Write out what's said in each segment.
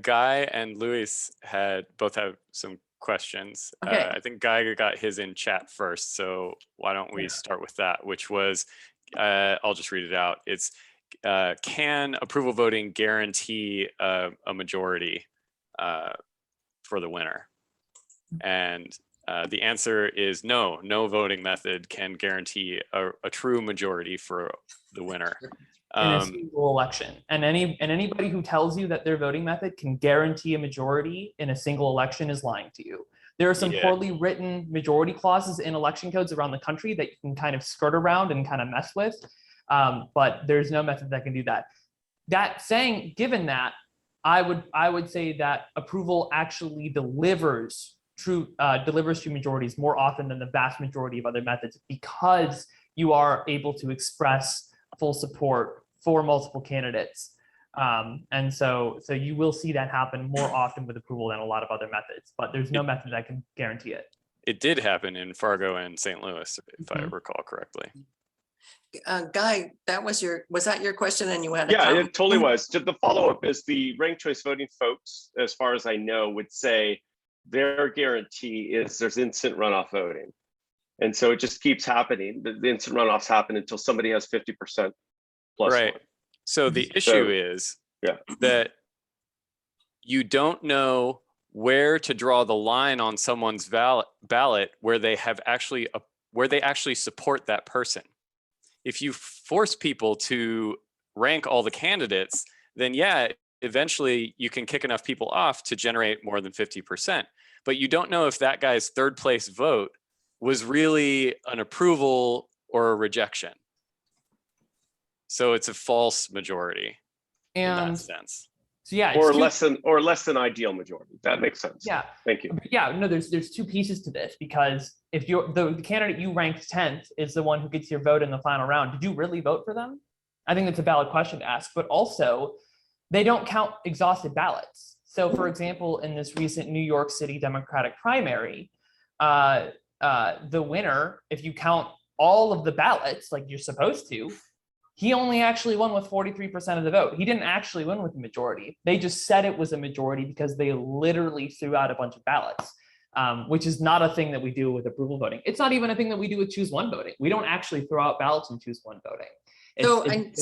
Guy and Luis both have some questions. Okay. I think Guy got his in chat first, so why don't we start with that, which was, I'll just read it out. It's, can approval voting guarantee a majority for the winner? And the answer is no. No voting method can guarantee a true majority for the winner. In a single election. And anybody who tells you that their voting method can guarantee a majority in a single election is lying to you. There are some poorly written majority clauses in election codes around the country that you can kind of skirt around and kind of mess with, but there's no method that can do that. That saying, given that, I would say that approval actually delivers true majorities more often than the vast majority of other methods, because you are able to express full support for multiple candidates. And so you will see that happen more often with approval than a lot of other methods, but there's no method that can guarantee it. It did happen in Fargo and St. Louis, if I recall correctly. Guy, was that your question? And you had a comment? It totally was. The follow-up is the ranked choice voting folks, as far as I know, would say their guarantee is there's instant runoff voting. And so it just keeps happening. The instant runoffs happen until somebody has 50% plus right. one. So the issue is that you don't know where to draw the line on someone's ballot where they actually support that person. If you force people to rank all the candidates, then eventually you can kick enough people off to generate more than 50%. But you don't know if that guy's third place vote was really an approval or a rejection. So it's a false majority in that sense. So or less than ideal majority. That makes sense. Yeah. Thank you. Yeah, no, there's two pieces to this, because if the candidate you ranked 10th is the one who gets your vote in the final round, did you really vote for them? I think that's a valid question to ask, but also they don't count exhausted ballots. So for example, in this recent New York City Democratic primary, the winner, if you count all of the ballots like you're supposed to, he only actually won with 43% of the vote. He didn't actually win with the majority. They just said it was a majority because they literally threw out a bunch of ballots, which is not a thing that we do with approval voting. It's not even a thing that we do with choose one voting. We don't actually throw out ballots in choose one voting.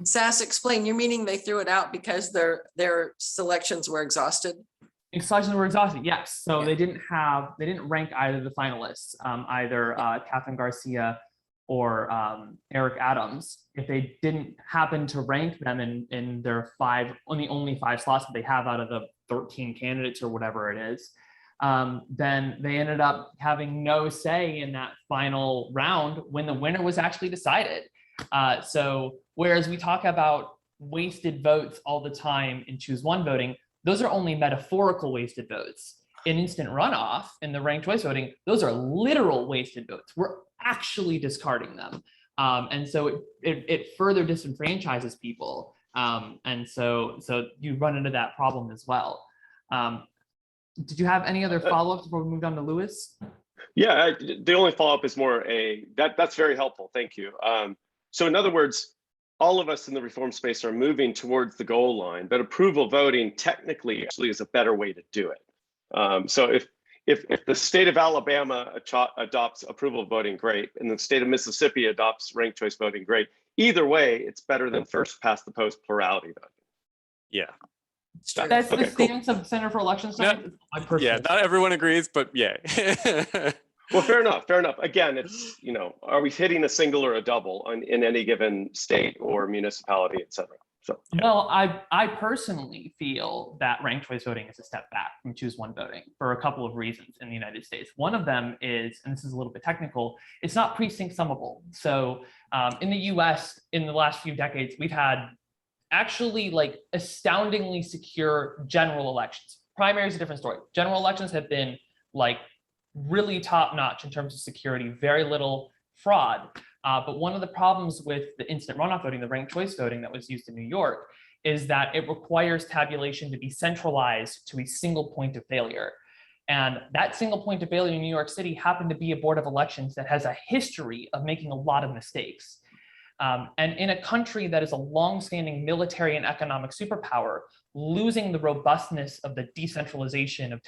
Sass, explain, you're meaning they threw it out because their selections were exhausted? Selections were exhausted, yes. So they didn't rank either the finalists, either Catherine Garcia or Eric Adams. If they didn't happen to rank them in their only 5 slots that they have out of the 13 candidates or whatever it is, then they ended up having no say in that final round when the winner was actually decided. So whereas we talk about wasted votes all the time in choose one voting, those are only metaphorical wasted votes. In instant runoff, in the ranked choice voting, those are literal wasted votes. We're actually discarding them. And so it further disenfranchises people. And so you run into that problem as well. Did you have any other follow-ups before we moved on to Lewis? Yeah, the only follow-up is more that's very helpful. Thank you. So in other words, all of us in the reform space are moving towards the goal line, but approval voting technically actually is a better way to do it. So if the state of Alabama adopts approval voting, great, and the state of Mississippi adopts ranked choice voting, great. Either way, it's better than first past the post plurality voting. Yeah. That's the stance of Center for Election Studies. Yeah, not everyone agrees, but yeah. Well, fair enough. Again, it's, are we hitting a single or a double in any given state or municipality, et cetera? So, yeah. Well, I personally feel that ranked choice voting is a step back from choose one voting for a couple of reasons in the United States. One of them is, and this is a little bit technical, it's not precinct summable. So in the US, in the last few decades, we've had actually astoundingly secure general elections. Primary is a different story. General elections have been really top notch in terms of security, very little fraud. But one of the problems with the instant runoff voting, the ranked choice voting that was used in New York, is that it requires tabulation to be centralized to a single point of failure. And that single point of failure in New York City happened to be a board of elections that has a history of making a lot of mistakes. And in a country that is a longstanding military and economic superpower, losing the robustness of the decentralization of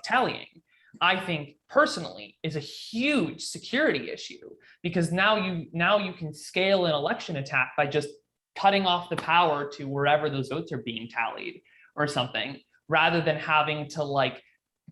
tallying, I think personally is a huge security issue, because now you can scale an election attack by just cutting off the power to wherever those votes are being tallied or something, rather than having to like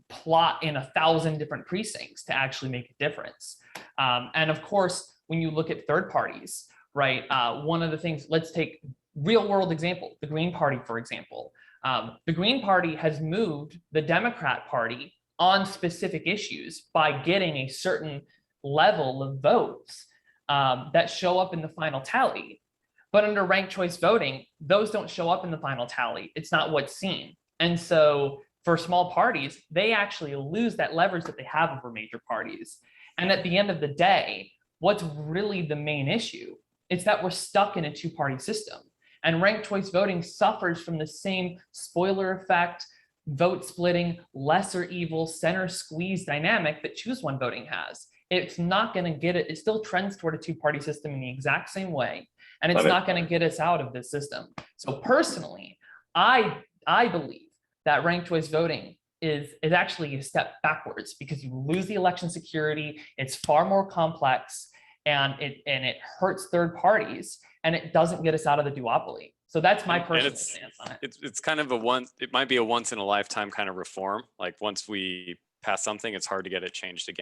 plot in 1,000 different precincts to actually make a difference. And of course, when you look at third parties, right? One of the things, let's take real world example, the Green Party, for example. The Green Party has moved the Democrat Party on specific issues by getting a certain level of votes that show up in the final tally. But under ranked choice voting, those don't show up in the final tally. It's not what's seen. And so for small parties, they actually lose that leverage that they have over major parties. And at the end of the day, what's really the main issue? It's that we're stuck in a two-party system. And ranked choice voting suffers from the same spoiler effect, vote splitting, lesser evil, center squeeze dynamic that choose one voting has. It's not going to get it. It still trends toward a two-party system in the exact same way. And it's not going to get us out of this system. So personally, I believe that ranked choice voting is actually a step backwards, because you lose the election security. It's far more complex, and it hurts third parties, and it doesn't get us out of the duopoly. So that's my personal stance on it. It's kind of it might be a once in a lifetime kind of reform. Like once we pass something, it's hard to get it changed again.